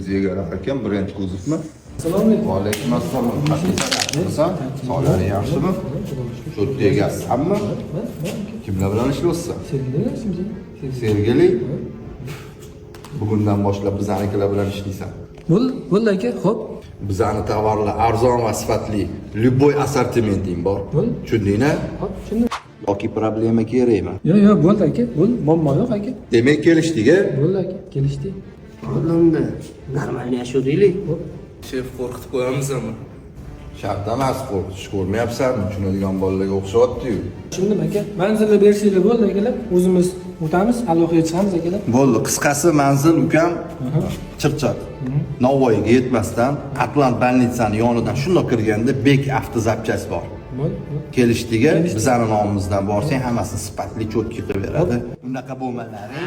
Zegara ekan, brend kuzovmi? Assalomu alaykum. Va alaykum assalom. Qanaqa? Sog'lig'ing yaxshimi? To'rtta egasisanmi? Kimlar bilan ishlayapsan? Sergeli? Bugundan boshlab bizanikilar bilan ishlaysan. Bo'ldi aka, xo'p. Bizani tovarlar arzon va sifatli, любой assortimenting bor. Tushundingmi? Xo'p, tushundim. Yoki problema kerakmi? Yo'q, bo'ldi aka. Bo'ldi, muammo yo'q aka. Demak kelishdik-a? Bo'ldi aka, kelishdik. Oldimda normal yashaylik. Shef qo'rqitib qo'yamizmi? Shart emas, qo'rqitish ko'rmayapsanmi? Tushunadigan bolalarga o'xshatdi-yu. Tushundim aka. Manzilni berishinglar bo'ldi akalar. O'zimiz o'tamiz, alohida chiqamiz akalar. Bo'ldi, qisqasi manzil ukam Chirchiq. Navoiyga yetmasdan Atlant больницani yonidan shundoq kirganda Bek avtozapchasi bor. Bo'ldi. Kelishdigi bizning nomimizdan borsang hammasini sifatli cho'tki qilib beradi. Unaqa bo'lmalaring.